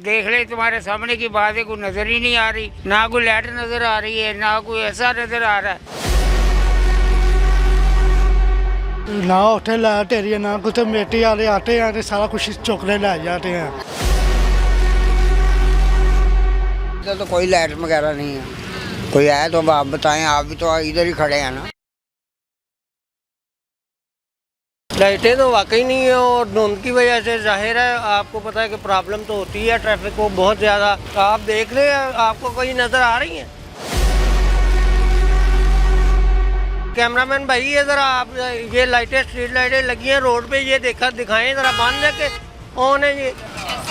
देख ले, तुम्हारे सामने की बात है, कोई नजर ही नहीं आ रही, ना कोई लाइट नजर आ रही है, ना कोई ऐसा नजर आ रहा है। ना उठे लाइट है ना कुछ मिट्टी वाले आते हैं, सारा कुछ चुकने ले जाते हैं। इधर तो कोई लाइट वगैरह नहीं है, कोई है तो आप बताएं, आप भी तो इधर ही खड़े हैं ना। लाइटें तो वाकई नहीं है और धुंध की वजह से जाहिर है आपको पता है कि प्रॉब्लम तो होती है ट्रैफिक को बहुत ज़्यादा। आप देख ले, आपको कोई नज़र आ रही है? कैमरामैन भाई इधर आप ये लाइटें, स्ट्रीट लाइटें लगी हैं रोड पे, ये दिखाएं ज़रा बंद है कि ऑन है। ये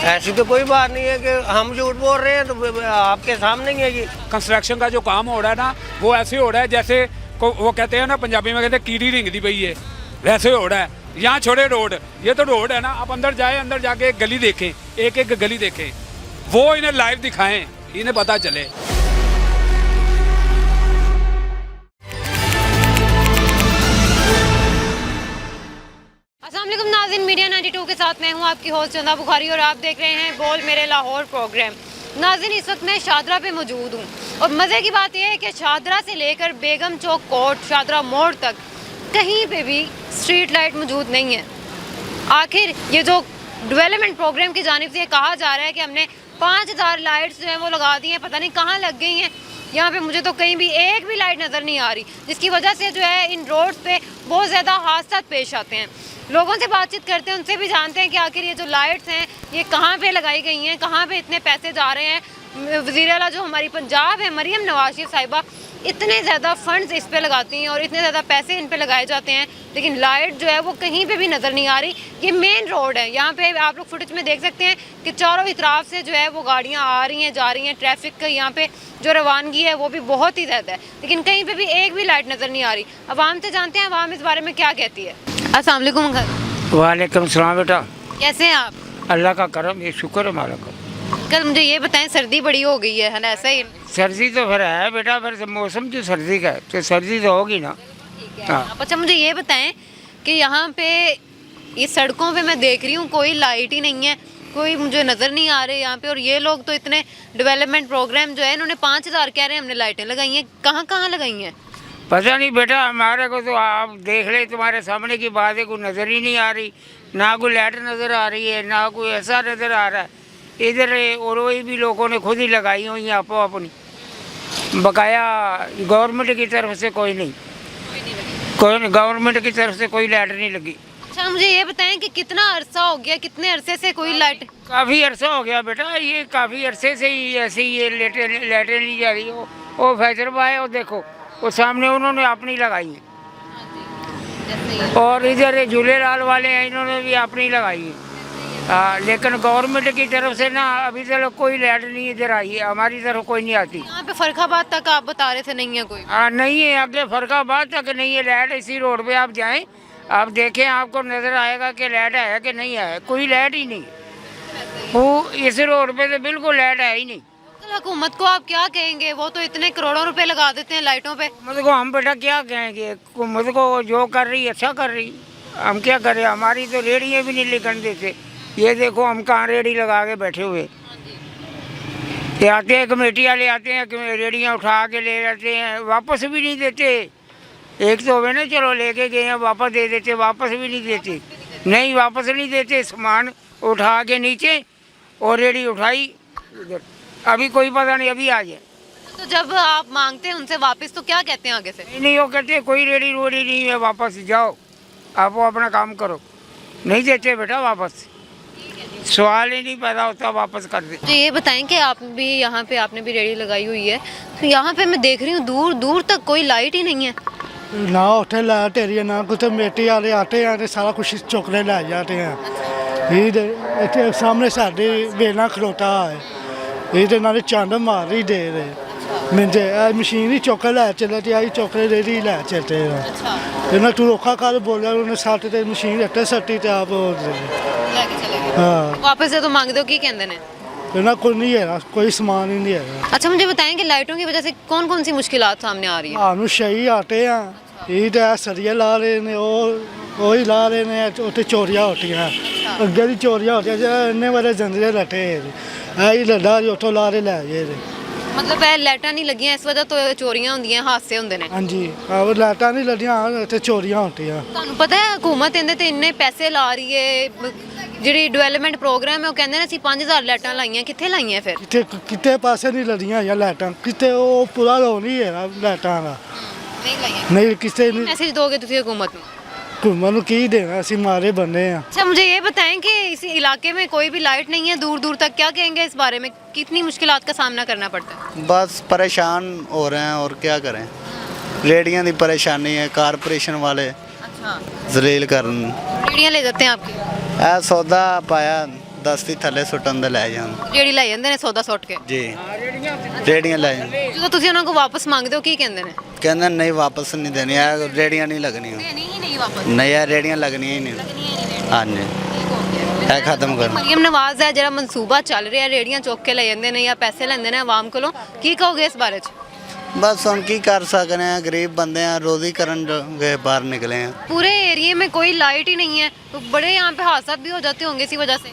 ऐसी तो कोई बात नहीं है कि हम झूठ बोल रहे हैं, तो आपके सामने ही है। ये कंस्ट्रक्शन का जो काम हो रहा है ना, वो ऐसे हो रहा है जैसे वो कहते हैं ना, पंजाबी में कहते हैं कीड़ी रिंगदी पई है, वैसे हो रहा है। यहाँ छोड़े रोड, ये तो रोड है ना, आप अंदर जाए, अंदर जाके एक गली देखें, एक एक गली देखें, वो इन्हें लाइव दिखाएं, इन्हें पता चले। अस्सलाम वालेकुम नाज़रीन, मीडिया 92 के साथ मैं हूँ आपकी होस्ट चंदा बुखारी और आप देख रहे हैं बोल मेरे लाहौर प्रोग्राम। नाज़रीन, इस वक्त मैं शादरा पे मौजूद हूँ और मज़े की बात यह है कि शादरा से लेकर बेगम चौक कोर्ट, शादरा मोड़ तक कहीं पे भी स्ट्रीट लाइट मौजूद नहीं है। आखिर ये जो डेवलपमेंट प्रोग्राम की जानिब से कहा जा रहा है कि हमने 5000 लाइट्स जो हैं वो लगा दी हैं, पता नहीं कहाँ लग गई हैं। यहाँ पे मुझे तो कहीं भी एक भी लाइट नज़र नहीं आ रही, जिसकी वजह से जो है इन रोड्स पे बहुत ज़्यादा हादसा पेश आते हैं। लोगों से बातचीत करते हैं, उनसे भी जानते हैं कि आखिर ये जो लाइट्स हैं ये कहाँ पे लगाई गई हैं, कहाँ पे इतने पैसे जा रहे हैं। वज़ीर आला जो हमारी पंजाब है मरियम नवाज शरीफ साहिबा इतने ज़्यादा फंड्स इस पे लगाती हैं और इतने ज़्यादा पैसे इन पे लगाए जाते हैं, लेकिन लाइट जो है वो कहीं पे भी नज़र नहीं आ रही। ये मेन रोड है, यहाँ पे आप लोग फुटेज में देख सकते हैं कि चारों तरफ से जो है वो गाड़ियाँ आ रही हैं, जा रही हैं। ट्रैफिक का यहाँ पे जो रवानगी है वो भी बहुत ही ज़्यादा है, लेकिन कहीं पर भी एक भी लाइट नज़र नहीं आ रही। अवाम से जानते हैं अवाम इस बारे में क्या कहती है। अस्सलाम वालेकुम। वालेकुम सलाम बेटा, कैसे हैं आप? अल्लाह का करम, ये शुक्र है मालिक का। कल मुझे ये बताएं, सर्दी बड़ी हो गई है ना? ऐसा ही सर्दी तो फिर है बेटा, फिर मौसम जो सर्दी का है तो सर्दी तो होगी ना। हाँ। अच्छा, मुझे ये बताएं कि यहाँ पे ये सड़कों पे मैं देख रही हूँ कोई लाइट ही नहीं है, कोई मुझे नज़र नहीं आ रहे यहाँ पे। और ये लोग तो इतने डेवलपमेंट प्रोग्राम जो है इन्होंने 5000 कह रहे हैं हमने लाइटें लगाई हैं, कहाँ कहाँ लगाई हैं पता नहीं बेटा, हमारे को तो आप देख ले, तुम्हारे सामने की बात है, कोई नज़र ही नहीं आ रही, ना कोई लाइट नज़र आ रही है, ना कोई ऐसा नज़र आ रहा है। इधर और वही भी लोगों ने खुद ही लगाई हुई हैं आपो अपनी, बकाया गवर्नमेंट की तरफ से कोई नहीं, कोई गवर्नमेंट की तरफ से कोई लाइट नहीं लगी। अच्छा, मुझे ये बताएं कि कितना अरसा हो गया, कितने अरसे से कोई लाइट? काफ़ी अरसा हो गया बेटा, ये काफ़ी अरसे से ही ऐसे ही ये लाइटें नहीं जा रही हो। वो फैजरबा है, और देखो वो सामने उन्होंने अपनी लगाई है, और इधर झूलेलाल वाले हैं, इन्होंने भी अपनी लगाई है। लेकिन गवर्नमेंट की तरफ से ना अभी तक कोई लाइट नहीं इधर आई है, हमारी तरफ कोई नहीं आती। यहाँ पे फरखाबाद तक आप बता रहे थे नहीं है कोई? नहीं है, अगले फरखाबाद तक नहीं है लाइट। इसी रोड पे आप जाएं, आप देखें, आपको नज़र आएगा कि लाइट है कि नहीं है, कोई लाइट ही नहीं। वो इस रोड पे तो बिल्कुल लाइट है ही नहीं। हुकूमत को आप क्या कहेंगे? वो तो इतने करोड़ों रुपए लगा देते हैं लाइटों पे। हुकूमत को हम बेटा क्या कहेंगे, हुकूमत को जो कर रही अच्छा कर रही, हम क्या करें, हमारी तो रेडियाँ भी नहीं लिखने देते। ये देखो हम कहाँ रेडी लगा के बैठे हुए, ये आते हैं कमेटी वाले आते हैं, रेडियाँ उठा के ले जाते हैं, वापस भी नहीं देते। एक तो वे ना चलो लेके गए हैं वापस दे देते, वापस भी नहीं देते, नहीं वापस नहीं देते। सामान उठा के नीचे और रेडी उठाई इधर, अभी कोई पता नहीं अभी आ जाए। तो जब आप मांगते हैं उनसे वापस तो क्या कहते हैं आगे से? नहीं, वो कहते कोई रेडी रोडी नहीं है, वापस जाओ, आप वो अपना काम करो। नहीं देते बेटा वापस, सवाल ही नहीं पैदा होता, वापस कर दे। तो ये बताएं कि आप भी यहाँ पे आपने भी रेडी लगाई हुई है, तो यहाँ पे मैं देख रही हूँ दूर दूर तक कोई लाइट ही नहीं है। ना उठे लाइट है ना कुछ मिट्टी वाले आते हैं, सारा कुछ चुकने ले जाते हैं। ये सामने साढ़े बेला खलोता है, ये नाले चंद मार ही दे रहे मिंजे मशीन ही चौके लै चले, आई चौके रेडी लै चलते हैं ना। तू औखा कर बोलिया, उन्हें सट ते मशीन अट्टे सट्टी ते आप वापस से तो मांग दो की कहते हैं ना, कोई नहीं है, कोई सामान ही नहीं है। अच्छा, मुझे बताएं कि लाइटों की वजह से कौन कौन सी मुश्किलात सामने आ रही है? ਸਾਨੂੰ ਸ਼ਈ ਆਟੇ ਆ, ਇਹ ਤਾਂ ਸਰੀਏ ਲਾ ਰਹੇ ਨੇ, ਉਹ ਹੀ ਲਾ ਰਹੇ ਨੇ, ਉੱਥੇ ਚੋਰੀਆਂ ਹੋਟੀਆਂ, ਅੱਗੇ ਦੀ ਚੋਰੀਆਂ ਹੋਟੀਆਂ, ਇੰਨੇ ਵਾਰੇ ਜੰਦਰੇ ਲੱਟੇ ਐ ਹੀ ਲੱਡਾ ਜੀ ਉੱਥੋਂ ਲਾ ਕੇ ਲੈ ਗਏ ਜੀ। मतलब ਇਹ ਲਾਈਟਾਂ ਨਹੀਂ ਲੱਗੀਆਂ ਇਸ ਵਜ੍ਹਾ ਤੋਂ ਚੋਰੀਆਂ ਹੁੰਦੀਆਂ ਹਾਦਸੇ ਹੁੰਦੇ ਨੇ ਹਾਂਜੀ ਆਹ ਲਾਈਟਾਂ ਨਹੀਂ ਲੱਗੀਆਂ ਇੱਥੇ ਚੋਰੀਆਂ ਹੁੰਦੀਆਂ। ਤੁਹਾਨੂੰ ਪਤਾ ਹੈ ਹਕੂਮਤ ਇਹਦੇ ਤੇ ਇੰਨੇ ਪੈਸੇ ਲਾ ਰਹੀ ਹੈ ਜਿਹੜੀ ਡਿਵੈਲਪਮੈਂਟ ਪ੍ਰੋਗਰਾਮ ਹੈ ਉਹ ਕਹਿੰਦੇ ਨੇ ਅਸੀਂ 5000 ਲਾਈਟਾਂ ਲਾਈਆਂ ਕਿੱਥੇ ਲਾਈਆਂ ਫਿਰ ਕਿਤੇ ਪਾਸੇ ਨਹੀਂ ਲੱਗੀਆਂ ਜਾਂ ਲਾਈਟਾਂ ਕਿਤੇ ਉਹ ਪੂਰਾ ਰੋ ਨਹੀਂ ਹੈ ਲਾਈਟਾਂ ਦਾ ਨਹੀਂ ਲਾਈਆਂ ਨਹੀਂ ਕਿਸੇ ਨਹੀਂ। मैसेज दोगे ਤੁਸੀਂ हुकूमत में ਘੁੰਮਣ ਨੂੰ ਕੀ ਦੇਣਾ ਅਸੀਂ ਮਾਰੇ ਬੰਨੇ ਆ। अच्छा मुझे ये बताएं कि इस इलाके में कोई भी लाइट नहीं है दूर दूर तक क्या कहेंगे इस बारे में कितनी मुश्किलात का सामना करना पड़ता है बस परेशान हो रहे हैं और क्या करें रेडियां की परेशानी है कारपोरेशन वाले अच्छा जलील कर रेड़ियाँ ले जाते हैं आपकी ए सौदा पाया 10 ਦੀ ਥੱਲੇ ਸੁੱਟਣ ਦੇ ਲੈ ਜਾਣ रेड़ी लाई ਜਾਂਦੇ ਨੇ ਸੌਦਾ ਸੁੱਟ ਕੇ ਜੀ ਰੇੜੀਆਂ ਲੈ ਜਾਣ ਜਦੋਂ ਤੁਸੀਂ ਉਹਨਾਂ ਕੋਲ ਵਾਪਸ ਮੰਗਦੇ ਹੋ ਕੀ ਕਹਿੰਦੇ ਨੇ ਕਹਿੰਦੇ ਨਹੀਂ ਵਾਪਸ ਨਹੀਂ ਦੇਣੀ ਇਹ ਰੇੜੀਆਂ ਨਹੀਂ ਲੱਗਣੀਆਂ नहीं वापस ਨਹੀਂ ਇਹ ਰੇੜੀਆਂ ਲੱਗਣੀਆਂ ਹੀ ਨਹੀਂ ਹਾਂਜੀ ਇਹ ਖਤਮ ਕਰ ਮਰੀਮ ਨਵਾਜ਼ ਹੈ ਜਿਹੜਾ ਮਨਸੂਬਾ ਚੱਲ ਰਿਹਾ ਰੇੜੀਆਂ ਚੁੱਕ ਕੇ ਲੈ ਜਾਂਦੇ ਨੇ ਜਾਂ ਪੈਸੇ ਲੈਂਦੇ ਨੇ ਆਵਾਮ ਕੋਲੋਂ ਕੀ ਕਹੋਗੇ ਇਸ ਬਾਰੇ 'ਚ ਬਸ ਹੁਣ ਕੀ ਕਰ ਸਕਦੇ ਆ ਗਰੀਬ ਬੰਦੇ ਆ ਰੋਜ਼ੀ ਕਰਨ ਗਏ ਬਾਹਰ ਨਿਕਲੇ ਆ पूरे एरिए में कोई लाइट ही नहीं है तो बड़े यहाँ पे हादसा भी हो जाते होंगे इसी वजह से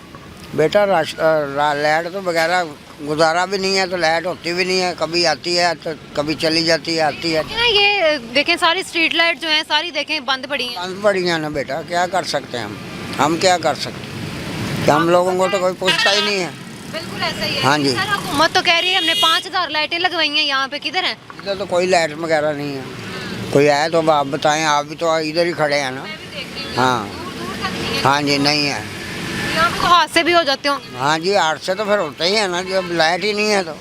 बेटा लाइट तो वगैरह गुजारा भी नहीं है, तो लाइट होती भी नहीं है, कभी आती है तो कभी चली जाती है, आती है। ना ये देखें सारी स्ट्रीट लाइट जो हैं सारी देखें बंद पड़ी हैं। बंद पड़ी है ना बेटा, क्या कर सकते हैं हम क्या कर सकते हैं कि हम लोगों को तो कोई पूछता ही नहीं है। बिल्कुल ऐसा ही है। हाँ जी। सर हुकूमत तो कह रही है हमने 5000 लाइटें लगवाई हैं, यहाँ पे किधर हैं? इधर तो कोई लाइट वगैरह नहीं है, कोई आए तो आप बताएं, आप भी तो इधर ही खड़े हैं ना। हाँ हाँ जी, नहीं है यहाँ पे तो हादसे भी हो जाते होंगे। हाँ जी, हादसे तो फिर होते ही है ना, जब लाइट ही नहीं है तो।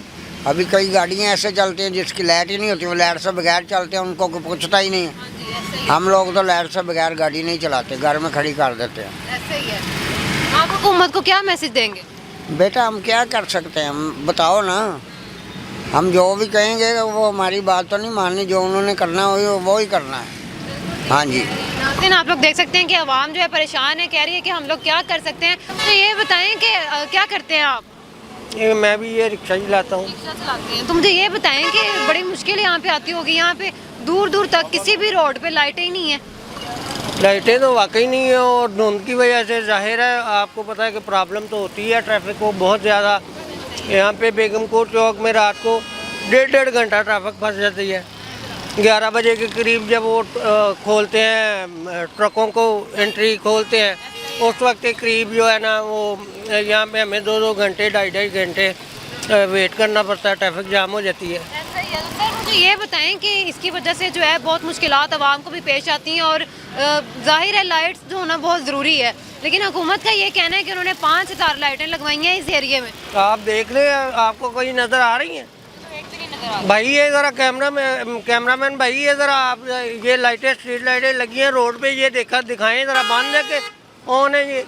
अभी कई गाड़ियाँ ऐसे चलती हैं जिसकी लाइट ही नहीं होती, वो लाइट से बगैर चलते हैं, उनको कोई पूछता ही नहीं है। हम लोग तो लाइट से बगैर गाड़ी नहीं चलाते, घर में खड़ी कर देते हैं। ऐसे ही है। आप हुकूमत को क्या मैसेज देंगे? बेटा हम क्या कर सकते हैं, हम बताओ ना। हम जो भी कहेंगे वो हमारी बात तो नहीं माननी, जो उन्होंने करना हो वो ही करना है। हाँ जी। नाज़रीन आप लोग देख सकते हैं कि आवाम जो है परेशान है, कह रही है कि हम लोग क्या कर सकते हैं। तो ये बताएं कि क्या करते हैं आप? मैं भी ये रिक्शा चलाता हूँ। रिक्शा चलाते हैं। तो मुझे ये बताएं कि बड़ी मुश्किल यहाँ पे आती होगी, यहाँ पे दूर दूर तक किसी भी रोड पे लाइटें ही नहीं है। लाइटें तो वाकई नहीं है, और धुंध की वजह से जाहिर है आपको पता है कि प्रॉब्लम तो होती है ट्रैफिक को बहुत ज़्यादा। यहाँ पे बेगमकोट चौक में रात को 1.5 घंटा ट्रैफिक फंस जाती है। 11 बजे के करीब जब वो खोलते हैं, ट्रकों को एंट्री खोलते हैं, उस वक्त के करीब जो है ना वो यहाँ पे हमें 2-2 घंटे 2.5 घंटे वेट करना पड़ता है, ट्रैफिक जाम हो जाती है। ऐसा ही है। तो सर मुझे ये बताएं कि इसकी वजह से जो है बहुत मुश्किलात आवाम को भी पेश आती हैं, और जाहिर है लाइट्स जो होना बहुत ज़रूरी है, लेकिन हुकूमत का ये कहना है कि उन्होंने 5000 लाइटें लगवाई हैं इस एरिए में। आप देख रहे हैं, आपको कोई नज़र आ रही हैं? भाई ये ज़रा कैमरामैन भाई ये ज़रा आप ये लाइटें स्ट्रीट लाइटें लगी हैं रोड पे, ये दिखाएं ज़रा, बंद है कि ऑन है? ये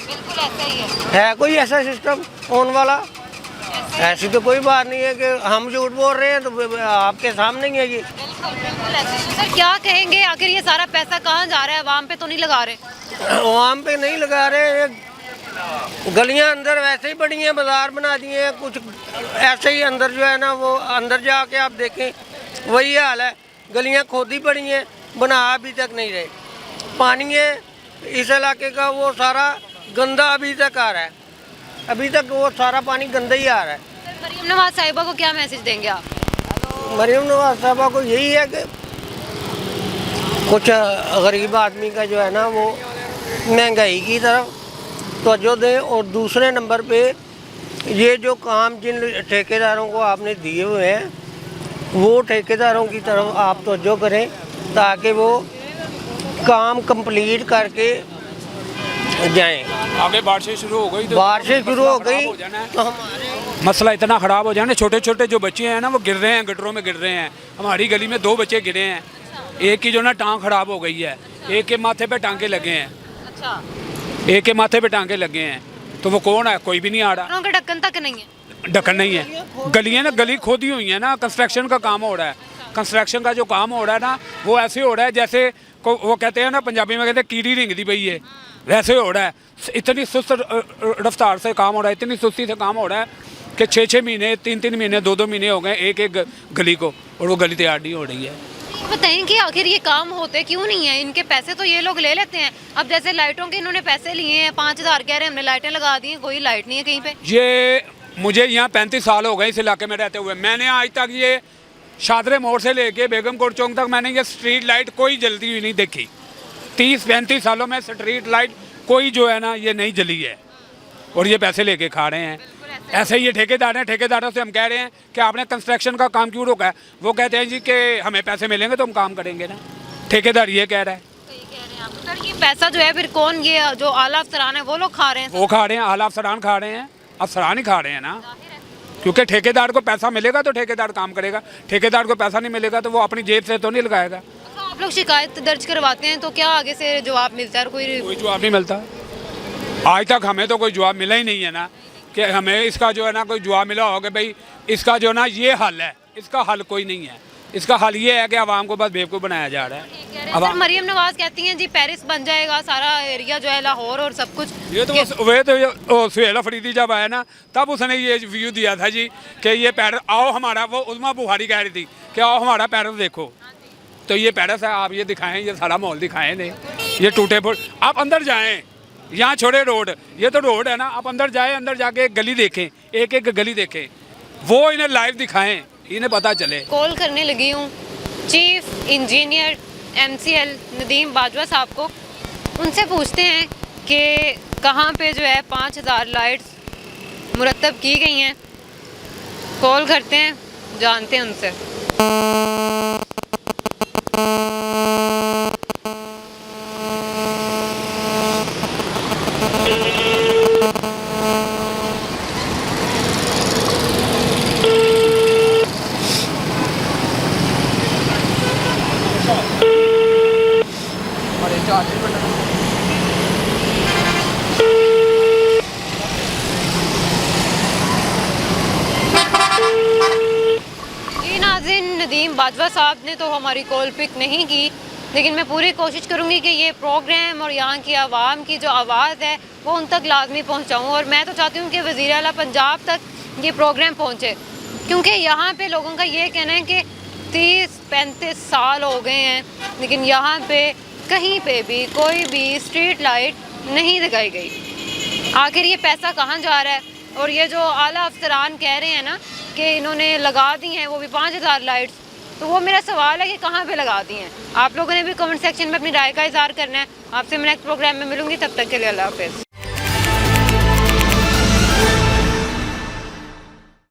बिल्कुल ऐसा ही है। कोई ऐसा सिस्टम ऑन वाला? ऐसी तो कोई बात नहीं है कि हम झूठ बोल रहे हैं, तो आपके सामने ही है ये। बिल्कुल ऐसा ही है। सर क्या कहेंगे, आखिर ये सारा पैसा कहाँ जा रहा है? आवाम पे तो नहीं लगा रहे? आवाम पे नहीं लगा रहे, गलियां अंदर वैसे ही पड़ी हैं, बाजार बना दिए हैं, कुछ ऐसे ही अंदर जो है ना वो अंदर जाके आप देखें वही हाल है, गलियां खोदी पड़ी हैं, बना अभी तक नहीं रहे। पानी है इस इलाके का वो सारा गंदा अभी तक आ रहा है, अभी तक वो सारा पानी गंदा ही आ रहा है। मरीम नवाज साहिबा को क्या मैसेज देंगे आप? मरीम नवाज साहिबा को यही है कि कुछ गरीब आदमी का जो है ना वो महंगाई की तरफ तवज्जो दें, और दूसरे नंबर पे ये जो काम जिन ठेकेदारों को आपने दिए हुए हैं वो ठेकेदारों की तरफ आप तवज्जो करें, ताकि वो काम कंप्लीट करके जाएं। आगे बारिशें शुरू हो गई तो बारिशें शुरू हो गई तो मसला इतना ख़राब हो जाना, छोटे छोटे जो बच्चे हैं ना वो गिर रहे हैं, गटरों में गिर रहे हैं। हमारी गली में 2 बच्चे गिरे हैं, एक की जो ना टांग खराब हो गई है, एक के माथे पे टांके लगे हैं। अच्छा, एक के माथे पे टांके लगे हैं, तो वो कौन है? कोई भी नहीं आ रहा, घरों का ढक्कन तक नहीं है। ढक्कन नहीं है। गलियाँ ना गली खोदी हुई है ना, कंस्ट्रक्शन का काम हो रहा है। कंस्ट्रक्शन का जो काम हो रहा है ना वो ऐसे हो रहा है जैसे वो कहते हैं ना, पंजाबी में कहते हैं कीड़ी रिंग दी पई है, वैसे हो रहा है। इतनी सुस्त रफ्तार से काम हो रहा है, इतनी सुस्ती से काम हो रहा है कि 6-6 महीने 3-3 महीने 2-2 महीने हो गए एक गली को, और वो गली तैयार नहीं हो रही है। बताएं कि आखिर ये काम होते क्यों नहीं है? इनके पैसे तो ये लोग ले लेते हैं। अब जैसे लाइटों के इन्होंने पैसे लिए हैं, 5000 कह रहे हैं, हमने लाइटें लगा दी हैं, कोई लाइट नहीं है कहीं पे। मुझे यहाँ 35 साल हो गए इस इलाके में रहते हुए, मैंने आज तक ये शादरे मोड़ से लेके बेगम कोट चौक तक मैंने ये स्ट्रीट लाइट कोई जलती हुई नहीं देखी। 30-35 सालों में स्ट्रीट लाइट कोई जो है ना ये नहीं जली है, और ये पैसे लेके खा रहे हैं। ऐसे ही ये ठेकेदार हैं, ठेकेदारों से हम कह रहे हैं कि आपने कंस्ट्रक्शन का काम क्यों रोका है, वो कहते हैं जी कि हमें पैसे मिलेंगे तो हम काम करेंगे ना। ठेकेदार ये कह रहा है। सर ये पैसा जो है फिर कौन, ये जो आला अफसरान है वो लोग खा रहे हैं? वो खा रहे हैं, आला अफसरान खा रहे हैं, अफसरान ही खा रहे हैं ना, क्योंकि ठेकेदार को पैसा मिलेगा तो ठेकेदार काम करेगा, ठेकेदार को पैसा नहीं मिलेगा तो वो अपनी जेब से तो नहीं लगाएगा। आप लोग शिकायत दर्ज करवाते हैं तो क्या आगे से जवाब मिलता है? कोई जवाब नहीं मिलता। आज तक हमें तो कोई जवाब मिला ही नहीं है ना, कि हमें इसका जो है ना कोई जवाब मिला होगा भाई इसका जो है ना ये हल है, इसका हल कोई नहीं है। इसका हल ये है कि आवाम को बस बेवकूफ़ बनाया जा रहा है। सर मरियम नवाज कहती हैं जी पेरिस बन जाएगा सारा एरिया जो है लाहौर और सब कुछ। ये तो वे तो सुहेल अफरीदी जब आया ना तब उसने ये व्यू दिया था जी कि ये पैर आओ हमारा, वो उस्मा बुखारी कह रही थी कि आओ हमारा पैरस देखो, तो ये पैरस है, आप ये दिखाएं, ये सारा माहौल दिखाएं नहीं, ये टूटे फूट। आप अंदर जाएं, यहाँ छोड़े रोड, ये तो रोड है ना, आप अंदर जाएं, अंदर जाके एक गली देखें, एक एक गली देखें, वो इन्हें लाइव दिखाएं, इन्हें पता चले। कॉल करने लगी हूँ chief engineer MCL Nadeem Bajwa साहब को, उनसे पूछते हैं कि कहाँ पे जो है 5000 लाइट्स मुरतब की गई हैं। कॉल करते हैं, जानते हैं उनसे। जी नाज़रीन, नदीम बाजवा साहब ने तो हमारी कॉल पिक नहीं की, लेकिन मैं पूरी कोशिश करूंगी कि ये प्रोग्राम और यहाँ की आवाम की जो आवाज़ है वो उन तक लाजमी पहुँचाऊँ। और मैं तो चाहती हूँ कि वज़ीर आला पंजाब तक ये प्रोग्राम पहुँचे, क्योंकि यहाँ पे लोगों का ये कहना है कि 30-35 साल हो गए हैं लेकिन यहाँ पे कहीं पे भी कोई भी स्ट्रीट लाइट नहीं लगाई गई। आखिर ये पैसा कहाँ जा रहा है? और ये जो आला अफसरान कह रहे हैं ना कि इन्होंने लगा दी हैं वो भी 5000 लाइट्स, तो वो मेरा सवाल है कि कहाँ पे लगा दी हैं? आप लोगों ने भी कमेंट सेक्शन में अपनी राय का इज़हार करना है। आपसे मैं नेक्स्ट प्रोग्राम में मिलूंगी, तब तक के लिए अल्लाह हाफ़िज़।